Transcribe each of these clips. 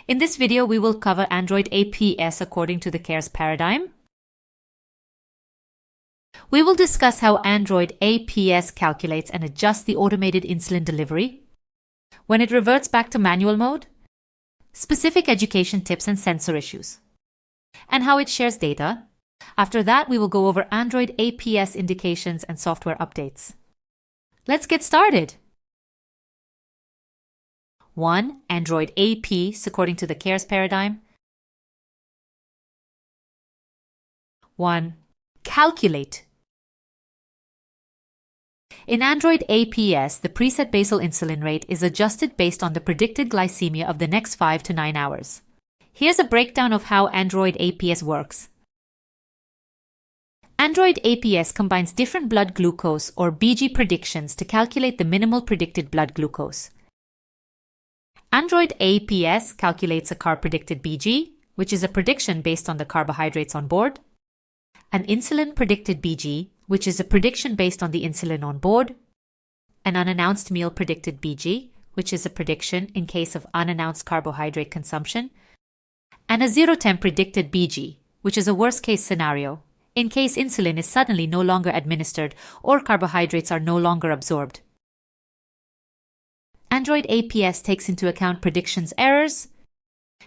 In this video, we will cover AndroidAPS according to the CARES paradigm. We will discuss how AndroidAPS calculates and adjusts the automated insulin delivery when it reverts back to manual mode, specific education tips and sensor issues, and how it shares data. After that, we will go over AndroidAPS indications and software updates. Let's get started. 1. AndroidAPS according to the CARES paradigm. 1. Calculate. In AndroidAPS, the preset basal insulin rate is adjusted based on the predicted glycemia of the next 5 to 9 hours. Here's a breakdown of how AndroidAPS works. AndroidAPS combines different blood glucose or BG predictions to calculate the minimal predicted blood glucose. AndroidAPS calculates a carb-predicted BG, which is a prediction based on the carbohydrates on board, an insulin-predicted BG, which is a prediction based on the insulin on board, an unannounced meal-predicted BG, which is a prediction in case of unannounced carbohydrate consumption, and a zero-temp predicted BG, which is a worst-case scenario, in case insulin is suddenly no longer administered or carbohydrates are no longer absorbed. AndroidAPS takes into account predictions errors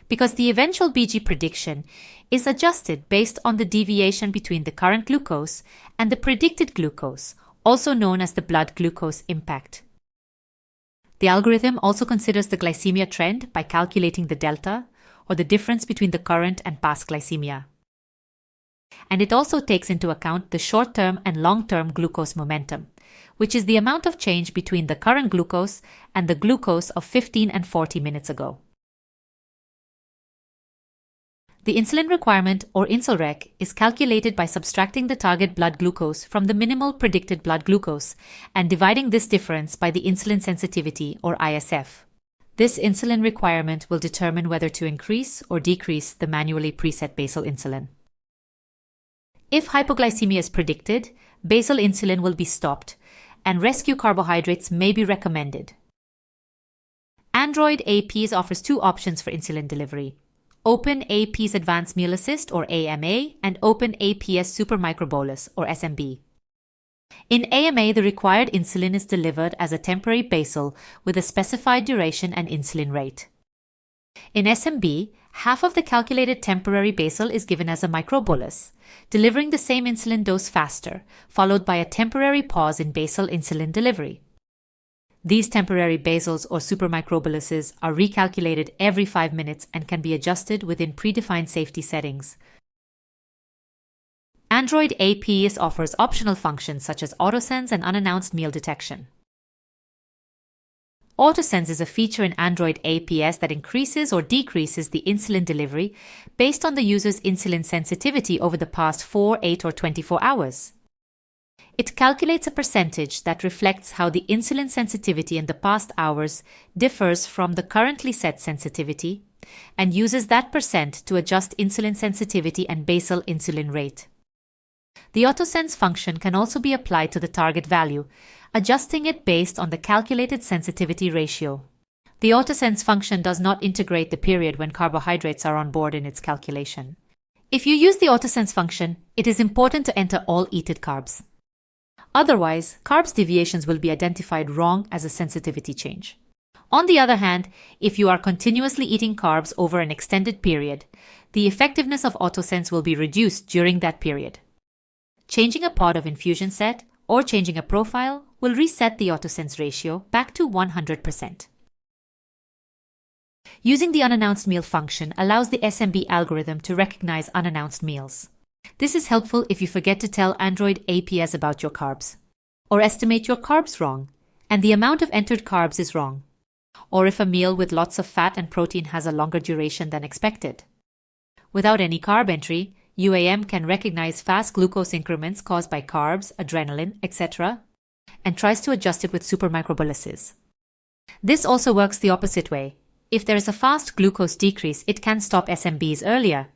because the eventual BG prediction is adjusted based on the deviation between the current glucose and the predicted glucose, also known as the blood glucose impact. The algorithm also considers the glycemia trend by calculating the delta, or the difference between the current and past glycemia. And it also takes into account the short-term and long-term glucose momentum, which is the amount of change between the current glucose and the glucose of 15 and 40 minutes ago. The insulin requirement, or InsulRec, is calculated by subtracting the target blood glucose from the minimal predicted blood glucose and dividing this difference by the insulin sensitivity, or ISF. This insulin requirement will determine whether to increase or decrease the manually preset basal insulin. If hypoglycemia is predicted, basal insulin will be stopped, and rescue carbohydrates may be recommended. AndroidAPS offers two options for insulin delivery: OpenAPS Advanced Meal Assist, or AMA, and OpenAPS Super Microbolus, or SMB. In AMA, the required insulin is delivered as a temporary basal with a specified duration and insulin rate. In SMB, half of the calculated temporary basal is given as a microbolus, delivering the same insulin dose faster, followed by a temporary pause in basal insulin delivery. These temporary basals or supermicroboluses are recalculated every 5 minutes and can be adjusted within predefined safety settings. AndroidAPS offers optional functions such as autosense and unannounced meal detection. Autosense is a feature in AndroidAPS that increases or decreases the insulin delivery based on the user's insulin sensitivity over the past 4, 8, or 24 hours. It calculates a percentage that reflects how the insulin sensitivity in the past hours differs from the currently set sensitivity and uses that percent to adjust insulin sensitivity and basal insulin rate. The autosense function can also be applied to the target value, adjusting it based on the calculated sensitivity ratio. The autosense function does not integrate the period when carbohydrates are on board in its calculation. If you use the autosense function, it is important to enter all eaten carbs. Otherwise, carbs deviations will be identified wrong as a sensitivity change. On the other hand, if you are continuously eating carbs over an extended period, the effectiveness of autosense will be reduced during that period. Changing a pod of infusion set or changing a profile will reset the autosense ratio back to 100%. Using the unannounced meal function allows the SMB algorithm to recognize unannounced meals. This is helpful if you forget to tell AndroidAPS about your carbs, or estimate your carbs wrong, and the amount of entered carbs is wrong, or if a meal with lots of fat and protein has a longer duration than expected. Without any carb entry, UAM can recognize fast glucose increments caused by carbs, adrenaline, etc., and tries to adjust it with supermicroboluses. This also works the opposite way. If there is a fast glucose decrease, it can stop SMBs earlier.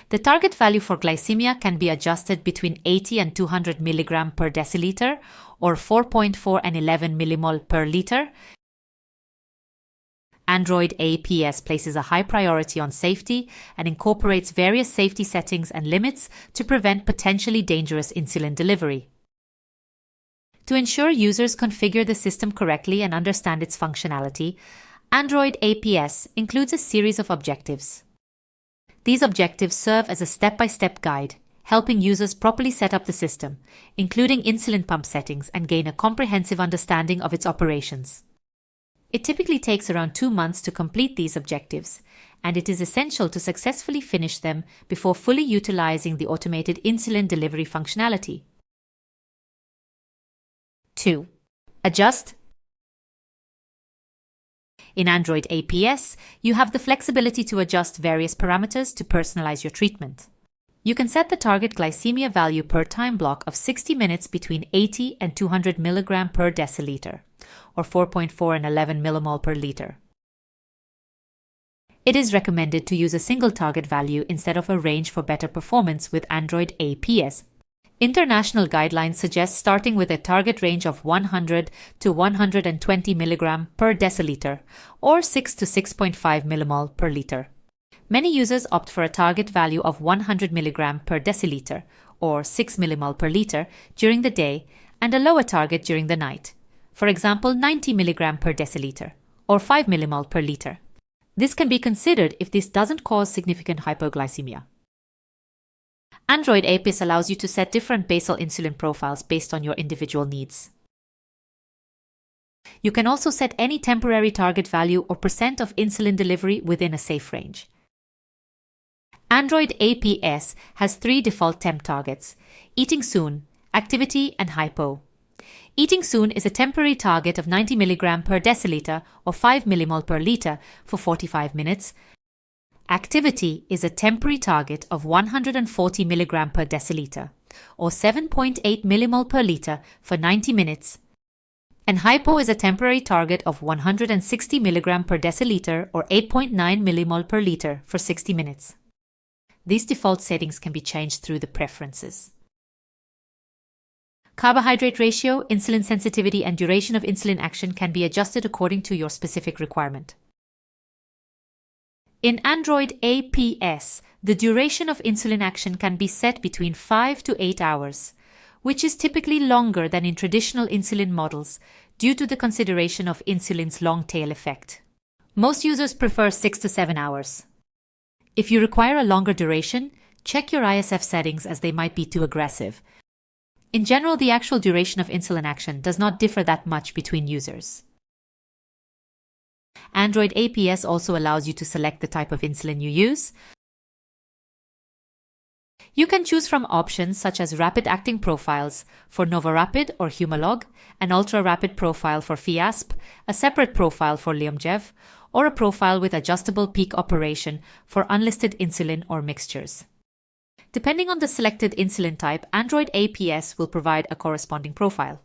The target value for glycemia can be adjusted between 80 and 200 mg per deciliter, or 4.4 and 11 millimol per liter. Android APS places a high priority on safety and incorporates various safety settings and limits to prevent potentially dangerous insulin delivery. To ensure users configure the system correctly and understand its functionality, Android APS includes a series of objectives. These objectives serve as a step-by-step guide, helping users properly set up the system, including insulin pump settings, and gain a comprehensive understanding of its operations. It typically takes around 2 months to complete these objectives, and it is essential to successfully finish them before fully utilizing the automated insulin delivery functionality. 2. Adjust. In Android APS, you have the flexibility to adjust various parameters to personalize your treatment. You can set the target glycemia value per time block of 60 minutes between 80 and 200 mg per deciliter, or 4.4 and 11 millimole per liter. It is recommended to use a single target value instead of a range for better performance with Android APS. International guidelines suggest starting with a target range of 100 to 120 mg per deciliter, or 6 to 6.5 millimole per liter. Many users opt for a target value of 100 mg per deciliter, or 6 millimole per liter, during the day and a lower target during the night. For example, 90 mg per deciliter, or 5 millimole per liter. This can be considered if this doesn't cause significant hypoglycemia. Android APS allows you to set different basal insulin profiles based on your individual needs. You can also set any temporary target value or % of insulin delivery within a safe range. Android APS has 3 default temp targets: eating soon, activity, and hypo. Eating soon is a temporary target of 90 mg per deciliter or 5 millimole per liter for 45 minutes. Activity is a temporary target of 140 mg per deciliter or 7.8 millimole per liter for 90 minutes. And hypo is a temporary target of 160 mg per deciliter or 8.9 millimole per liter for 60 minutes. These default settings can be changed through the preferences. Carbohydrate ratio, insulin sensitivity, and duration of insulin action can be adjusted according to your specific requirement. In Android APS, the duration of insulin action can be set between 5 to 8 hours, which is typically longer than in traditional insulin models due to the consideration of insulin's long tail effect. Most users prefer 6 to 7 hours. If you require a longer duration, check your ISF settings as they might be too aggressive. In general, the actual duration of insulin action does not differ that much between users. Android APS also allows you to select the type of insulin you use. You can choose from options such as rapid-acting profiles for NovaRapid or Humalog, an ultra-rapid profile for Fiasp, a separate profile for Lyumjev, or a profile with adjustable peak operation for unlisted insulin or mixtures. Depending on the selected insulin type, Android APS will provide a corresponding profile.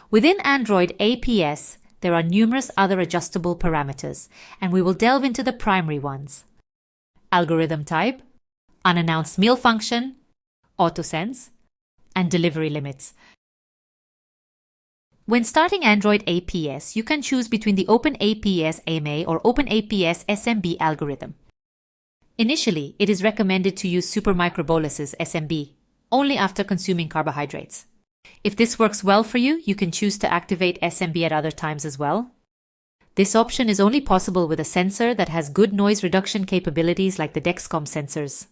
Within Android APS, there are numerous other adjustable parameters, and we will delve into the primary ones: algorithm type, unannounced meal function, autosense, and delivery limits. When starting Android APS, you can choose between the OpenAPS AMA or OpenAPS SMB algorithm. Initially, it is recommended to use supermicroboluses SMB only after consuming carbohydrates. If this works well for you, you can choose to activate SMB at other times as well. This option is only possible with a sensor that has good noise reduction capabilities like the Dexcom sensors.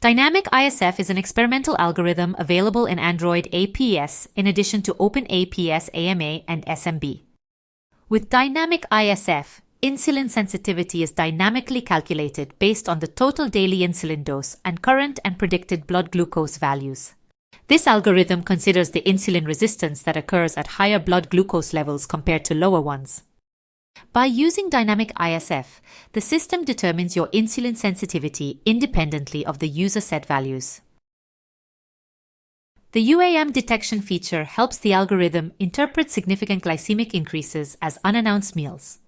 Dynamic ISF is an experimental algorithm available in Android APS in addition to OpenAPS AMA and SMB. With Dynamic ISF, insulin sensitivity is dynamically calculated based on the total daily insulin dose and current and predicted blood glucose values. This algorithm considers the insulin resistance that occurs at higher blood glucose levels compared to lower ones. By using Dynamic ISF, the system determines your insulin sensitivity independently of the user set values. The UAM detection feature helps the algorithm interpret significant glycemic increases as unannounced meals.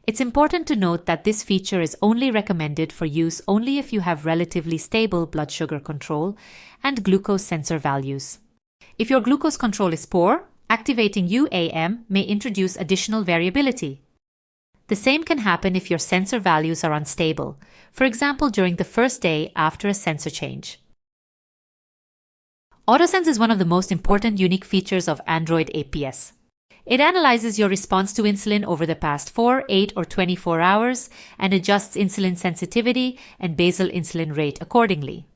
It's important to note that this feature is only recommended for use only if you have relatively stable blood sugar control and glucose sensor values. If your glucose control is poor, activating UAM may introduce additional variability. The same can happen if your sensor values are unstable, for example during the first day after a sensor change. AutoSense is one of the most important unique features of AndroidAPS. It analyzes your response to insulin over the past 4, 8, or 24 hours and adjusts insulin sensitivity and basal insulin rate accordingly.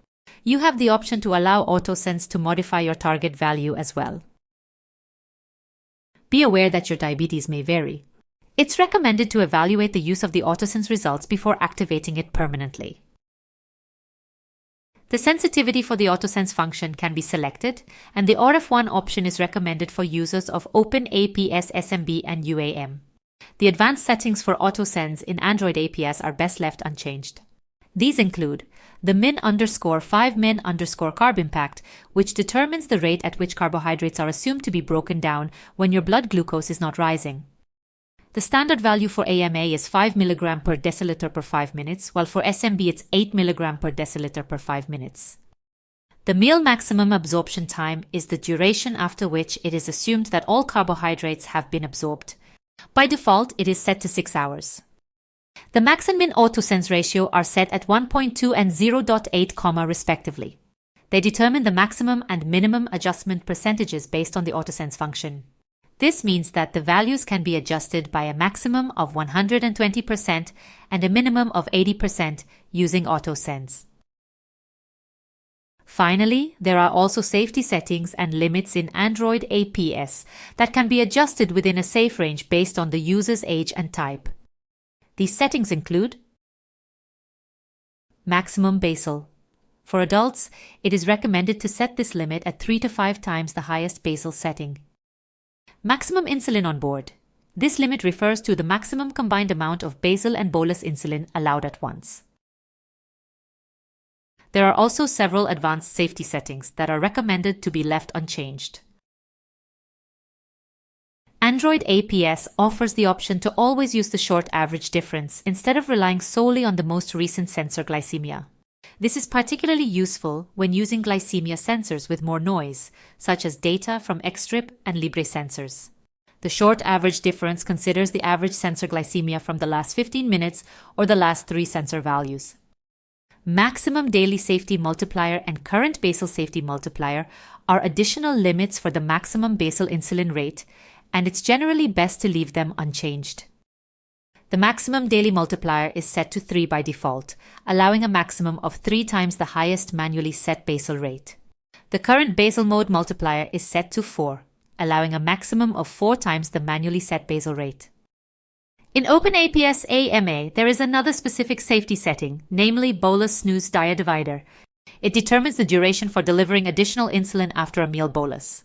You have the option to allow AutoSense to modify your target value as well. Be aware that your diabetes may vary. It's recommended to evaluate the use of the AutoSense results before activating it permanently. The sensitivity for the AutoSense function can be selected, and the RF1 option is recommended for users of OpenAPS SMB and UAM. The advanced settings for AutoSense in AndroidAPS are best left unchanged. These include the min_5 min_carb impact, which determines the rate at which carbohydrates are assumed to be broken down when your blood glucose is not rising. The standard value for AMA is 5 mg per deciliter per 5 minutes, while for SMB it's 8 mg per deciliter per 5 minutes. The meal maximum absorption time is the duration after which it is assumed that all carbohydrates have been absorbed. By default, it is set to 6 hours. The max and min AutoSense ratio are set at 1.2 and 0.8, respectively. They determine the maximum and minimum adjustment percentages based on the AutoSense function. This means that the values can be adjusted by a maximum of 120% and a minimum of 80% using AutoSense. Finally, there are also safety settings and limits in AndroidAPS that can be adjusted within a safe range based on the user's age and type. These settings include maximum basal. For adults, it is recommended to set this limit at 3 to 5 times the highest basal setting. Maximum insulin on board. This limit refers to the maximum combined amount of basal and bolus insulin allowed at once. There are also several advanced safety settings that are recommended to be left unchanged. AndroidAPS offers the option to always use the short average difference instead of relying solely on the most recent sensor glycemia. This is particularly useful when using glycemia sensors with more noise, such as data from Xtrip and Libre sensors. The short average difference considers the average sensor glycemia from the last 15 minutes or the last 3 sensor values. Maximum daily safety multiplier and current basal safety multiplier are additional limits for the maximum basal insulin rate, and it's generally best to leave them unchanged. The maximum daily multiplier is set to 3 by default, allowing a maximum of 3 times the highest manually set basal rate. The current basal mode multiplier is set to 4, allowing a maximum of 4 times the manually set basal rate. In OpenAPS AMA, there is another specific safety setting, namely bolus snooze diet divider. It determines the duration for delivering additional insulin after a meal bolus.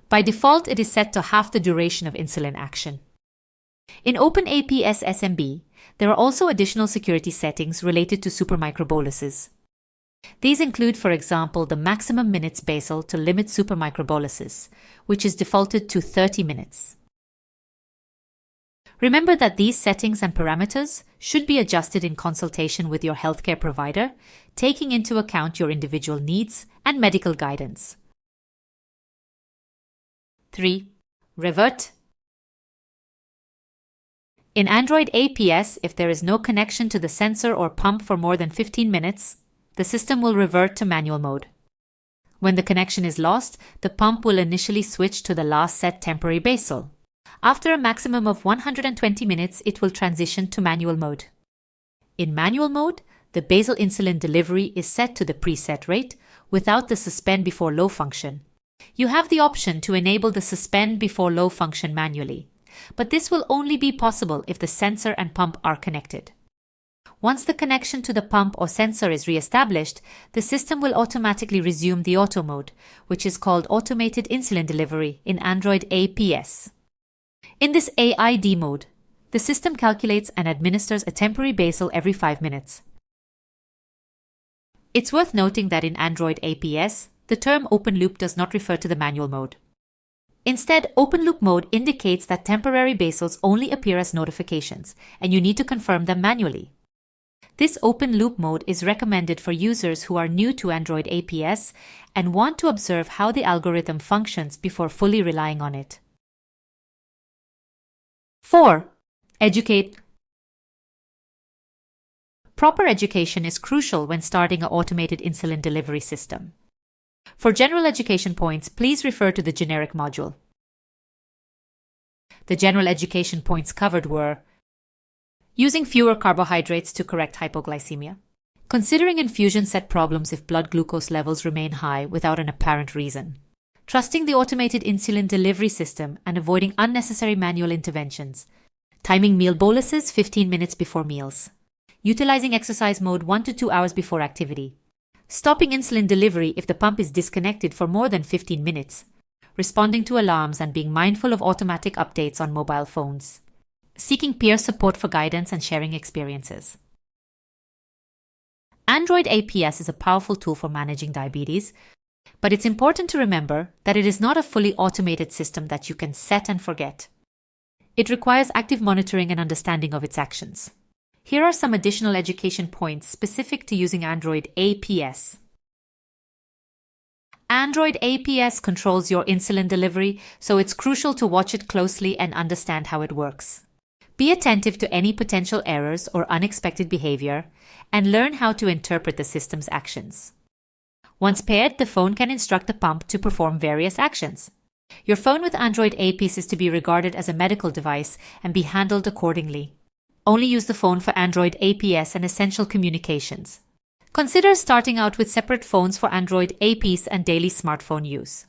By default, it is set to half the duration of insulin action. In OpenAPS SMB, there are also additional security settings related to supermicroboluses. These include, for example, the maximum minutes basal to limit supermicroboluses, which is defaulted to 30 minutes. Remember that these settings and parameters should be adjusted in consultation with your healthcare provider, taking into account your individual needs and medical guidance. 3. Revert. In AndroidAPS, if there is no connection to the sensor or pump for more than 15 minutes, the system will revert to manual mode. When the connection is lost, the pump will initially switch to the last set temporary basal. After a maximum of 120 minutes, it will transition to manual mode. In manual mode, the basal insulin delivery is set to the preset rate without the suspend before low function. You have the option to enable the suspend before low function manually, but this will only be possible if the sensor and pump are connected. Once the connection to the pump or sensor is re-established, the system will automatically resume the auto mode, which is called automated insulin delivery in AndroidAPS. In this AID mode, the system calculates and administers a temporary basal every 5 minutes. It's worth noting that in AndroidAPS, the term open loop does not refer to the manual mode. Instead, open loop mode indicates that temporary basals only appear as notifications, and you need to confirm them manually. This open loop mode is recommended for users who are new to AndroidAPS and want to observe how the algorithm functions before fully relying on it. 4. Educate. Proper education is crucial when starting an automated insulin delivery system. For general education points, please refer to the generic module. The general education points covered were: using fewer carbohydrates to correct hypoglycemia, considering infusion set problems if blood glucose levels remain high without an apparent reason, trusting the automated insulin delivery system and avoiding unnecessary manual interventions, timing meal boluses 15 minutes before meals, utilizing exercise mode 1 to 2 hours before activity, stopping insulin delivery if the pump is disconnected for more than 15 minutes, responding to alarms and being mindful of automatic updates on mobile phones, seeking peer support for guidance and sharing experiences. AndroidAPS is a powerful tool for managing diabetes, but it's important to remember that it is not a fully automated system that you can set and forget. It requires active monitoring and understanding of its actions. Here are some additional education points specific to using AndroidAPS. AndroidAPS controls your insulin delivery, so it's crucial to watch it closely and understand how it works. Be attentive to any potential errors or unexpected behavior, and learn how to interpret the system's actions. Once paired, the phone can instruct the pump to perform various actions. Your phone with AndroidAPS is to be regarded as a medical device and be handled accordingly. Only use the phone for AndroidAPS and essential communications. Consider starting out with separate phones for AndroidAPS and daily smartphone use.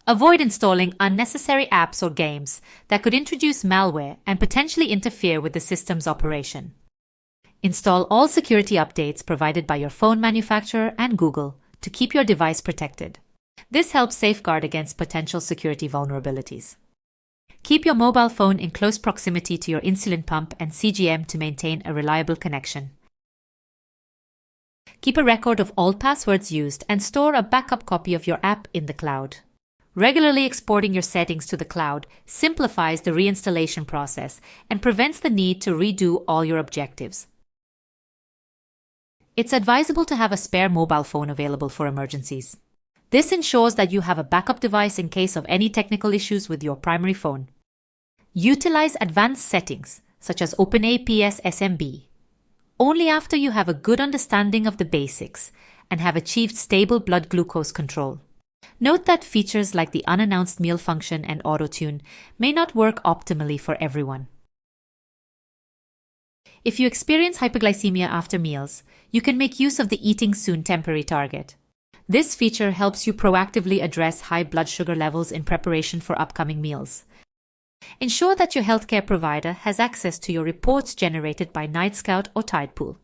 Avoid installing unnecessary apps or games that could introduce malware and potentially interfere with the system's operation. Install all security updates provided by your phone manufacturer and Google to keep your device protected. This helps safeguard against potential security vulnerabilities. Keep your mobile phone in close proximity to your insulin pump and CGM to maintain a reliable connection. Keep a record of all passwords used and store a backup copy of your app in the cloud. Regularly exporting your settings to the cloud simplifies the reinstallation process and prevents the need to redo all your objectives. It's advisable to have a spare mobile phone available for emergencies. This ensures that you have a backup device in case of any technical issues with your primary phone. Utilize advanced settings, such as OpenAPS SMB, only after you have a good understanding of the basics and have achieved stable blood glucose control. Note that features like the unannounced meal function and auto-tune may not work optimally for everyone. If you experience hypoglycemia after meals, you can make use of the Eating Soon temporary target. This feature helps you proactively address high blood sugar levels in preparation for upcoming meals. Ensure that your healthcare provider has access to your reports generated by NightScout or Tidepool.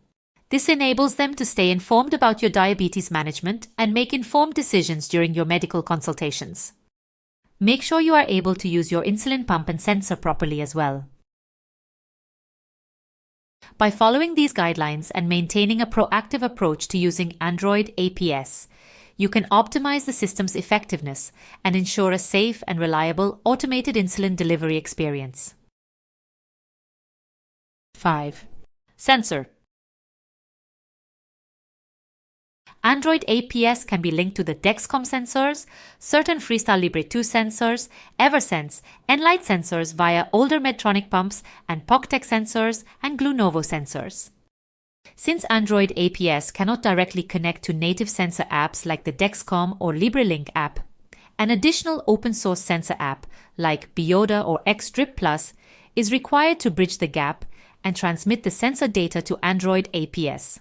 This enables them to stay informed about your diabetes management and make informed decisions during your medical consultations. Make sure you are able to use your insulin pump and sensor properly as well. By following these guidelines and maintaining a proactive approach to using AndroidAPS, you can optimize the system's effectiveness and ensure a safe and reliable automated insulin delivery experience. 5. Sensor. AndroidAPS can be linked to the Dexcom sensors, certain Freestyle Libre 2 sensors, Eversense, Enlight sensors via older Medtronic pumps, and POCTEC sensors and Glunovo sensors. Since AndroidAPS cannot directly connect to native sensor apps like the Dexcom or LibreLink app, an additional open-source sensor app like Bioda or X-Drip Plus is required to bridge the gap and transmit the sensor data to AndroidAPS.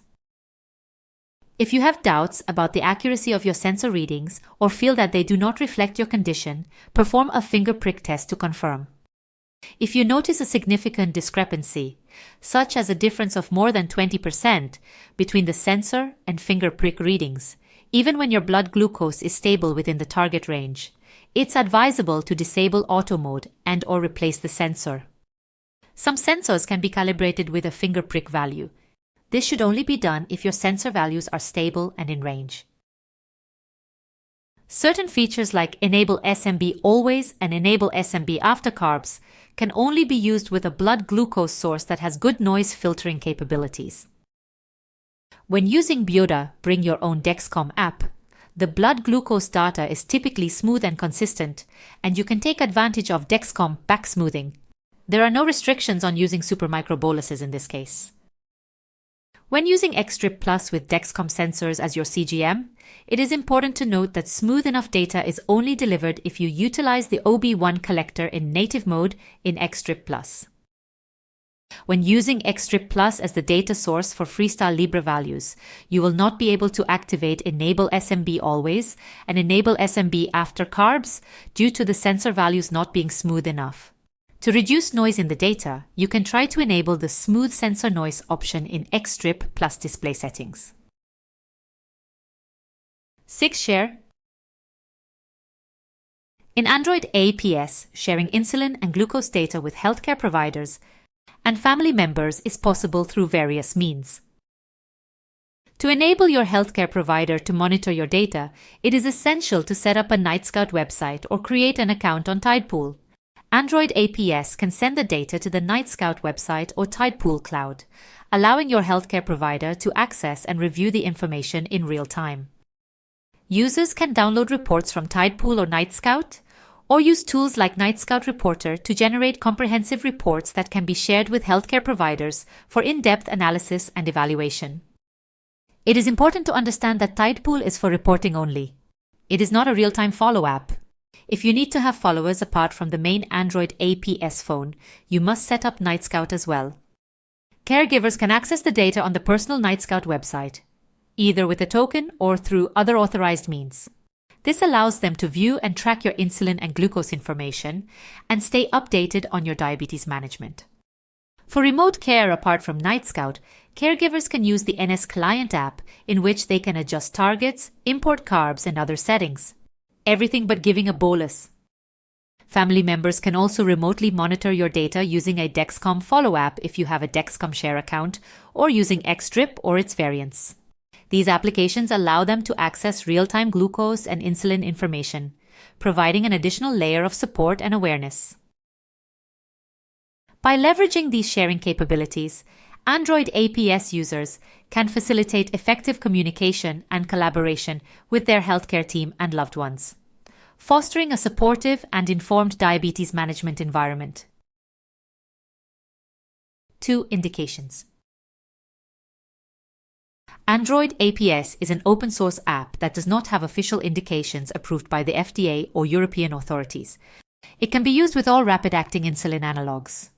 If you have doubts about the accuracy of your sensor readings or feel that they do not reflect your condition, perform a finger prick test to confirm. If you notice a significant discrepancy, such as a difference of more than 20% between the sensor and finger prick readings, even when your blood glucose is stable within the target range, it's advisable to disable auto mode and/or replace the sensor. Some sensors can be calibrated with a finger prick value. This should only be done if your sensor values are stable and in range. Certain features like Enable SMB Always and Enable SMB After Carbs can only be used with a blood glucose source that has good noise filtering capabilities. When using Bioda Bring Your Own Dexcom app, the blood glucose data is typically smooth and consistent, and you can take advantage of Dexcom back smoothing, There are no restrictions on using supermicro boluses in this case. When using Xtrip Plus with Dexcom sensors as your CGM, it is important to note that smooth enough data is only delivered if you utilize the OB1 collector in native mode in Xtrip Plus. When using Xtrip Plus as the data source for Freestyle Libre values, you will not be able to activate Enable SMB Always and Enable SMB After Carbs due to the sensor values not being smooth enough. To reduce noise in the data, you can try to enable the Smooth Sensor Noise option in Xtrip Plus display settings. 6. Share. In AndroidAPS, sharing insulin and glucose data with healthcare providers and family members is possible through various means. To enable your healthcare provider to monitor your data, it is essential to set up a NightScout website or create an account on Tidepool. AndroidAPS can send the data to the NightScout website or Tidepool cloud, allowing your healthcare provider to access and review the information in real time. Users can download reports from Tidepool or NightScout, or use tools like NightScout Reporter to generate comprehensive reports that can be shared with healthcare providers for in-depth analysis and evaluation. It is important to understand that Tidepool is for reporting only. It is not a real-time follow app. If you need to have followers apart from the main AndroidAPS phone, you must set up NightScout as well. Caregivers can access the data on the personal NightScout website, either with a token or through other authorized means. This allows them to view and track your insulin and glucose information and stay updated on your diabetes management. For remote care apart from NightScout, caregivers can use the NS Client app in which they can adjust targets, import carbs, and other settings. Everything but giving a bolus. Family members can also remotely monitor your data using a Dexcom Follow app if you have a Dexcom Share account or using Xtrip or its variants. These applications allow them to access real-time glucose and insulin information, providing an additional layer of support and awareness. By leveraging these sharing capabilities, AndroidAPS users can facilitate effective communication and collaboration with their healthcare team and loved ones, fostering a supportive and informed diabetes management environment. 2. Indications. AndroidAPS is an open-source app that does not have official indications approved by the FDA or European authorities. It can be used with all rapid-acting insulin analogs.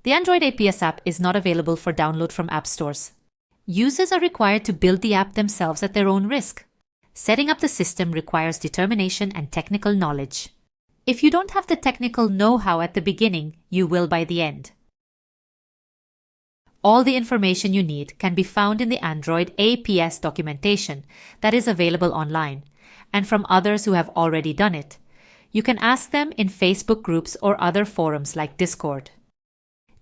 The AndroidAPS app is not available for download from app stores. Users are required to build the app themselves at their own risk. Setting up the system requires determination and technical knowledge. If you don't have the technical know-how at the beginning, you will by the end. All the information you need can be found in the AndroidAPS documentation that is available online, and from others who have already done it. You can ask them in Facebook groups or other forums like Discord.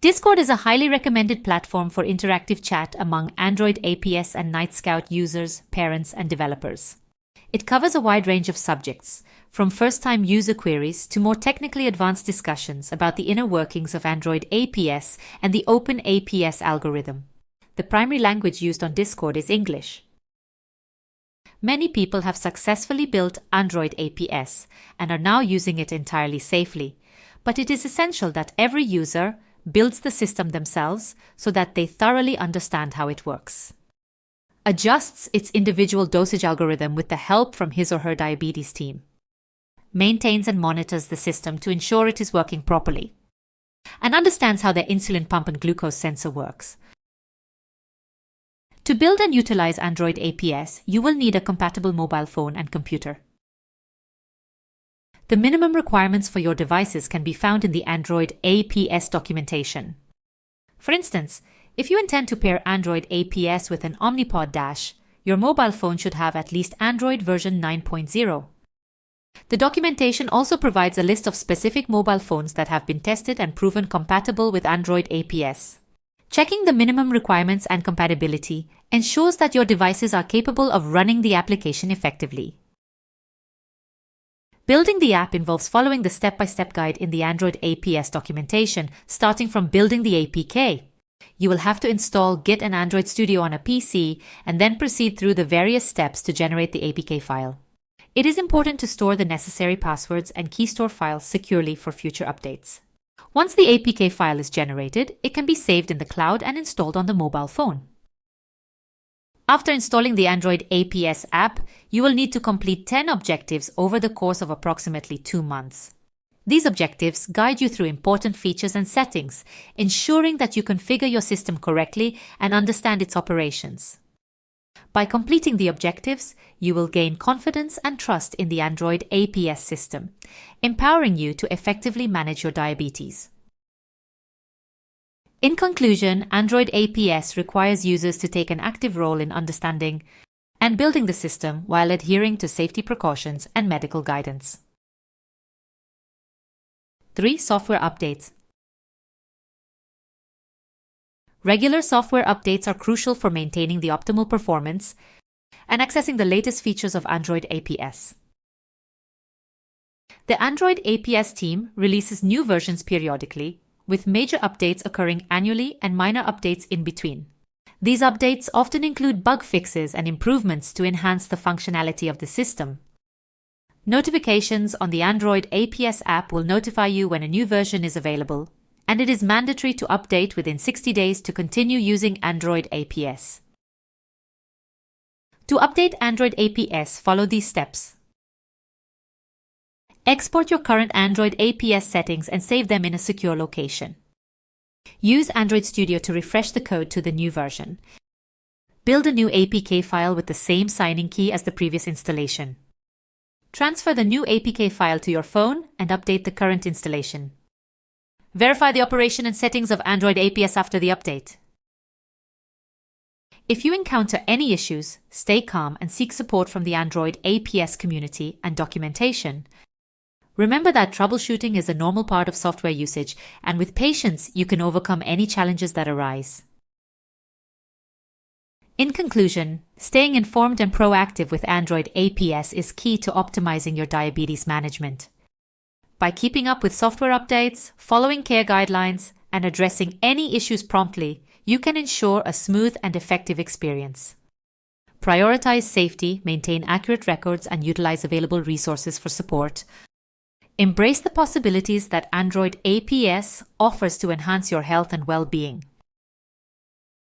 Discord is a highly recommended platform for interactive chat among AndroidAPS and NightScout users, parents, and developers. It covers a wide range of subjects, from first-time user queries to more technically advanced discussions about the inner workings of AndroidAPS and the OpenAPS algorithm. The primary language used on Discord is English. Many people have successfully built AndroidAPS and are now using it entirely safely, but it is essential that every user builds the system themselves so that they thoroughly understand how it works. Adjusts its individual dosage algorithm with the help from his or her diabetes team. Maintains and monitors the system to ensure it is working properly. And understands how their insulin pump and glucose sensor works. To build and utilize AndroidAPS, you will need a compatible mobile phone and computer. The minimum requirements for your devices can be found in the AndroidAPS documentation. For instance, if you intend to pair AndroidAPS with an Omnipod Dash, your mobile phone should have at least Android version 9.0. The documentation also provides a list of specific mobile phones that have been tested and proven compatible with AndroidAPS. Checking the minimum requirements and compatibility ensures that your devices are capable of running the application effectively. Building the app involves following the step-by-step guide in the AndroidAPS documentation, starting from building the APK. You will have to install Git and Android Studio on a PC and then proceed through the various steps to generate the APK file. It is important to store the necessary passwords and key store files securely for future updates. Once the APK file is generated, it can be saved in the cloud and installed on the mobile phone. After installing the AndroidAPS app, you will need to complete 10 objectives over the course of approximately 2 months. These objectives guide you through important features and settings, ensuring that you configure your system correctly and understand its operations. By completing the objectives, you will gain confidence and trust in the AndroidAPS system, empowering you to effectively manage your diabetes. In conclusion, AndroidAPS requires users to take an active role in understanding and building the system while adhering to safety precautions and medical guidance. 3. Software updates. Regular software updates are crucial for maintaining the optimal performance and accessing the latest features of AndroidAPS. The AndroidAPS team releases new versions periodically, with major updates occurring annually and minor updates in between. These updates often include bug fixes and improvements to enhance the functionality of the system. Notifications on the AndroidAPS app will notify you when a new version is available, and it is mandatory to update within 60 days to continue using AndroidAPS. To update AndroidAPS, follow these steps. Export your current AndroidAPS settings and save them in a secure location. Use Android Studio to refresh the code to the new version. Build a new APK file with the same signing key as the previous installation. Transfer the new APK file to your phone and update the current installation. Verify the operation and settings of AndroidAPS after the update. If you encounter any issues, stay calm and seek support from the AndroidAPS community and documentation. Remember that troubleshooting is a normal part of software usage, and with patience, you can overcome any challenges that arise. In conclusion, staying informed and proactive with AndroidAPS is key to optimizing your diabetes management. By keeping up with software updates, following care guidelines, and addressing any issues promptly, you can ensure a smooth and effective experience. Prioritize safety, maintain accurate records, and utilize available resources for support. Embrace the possibilities that AndroidAPS offers to enhance your health and well-being.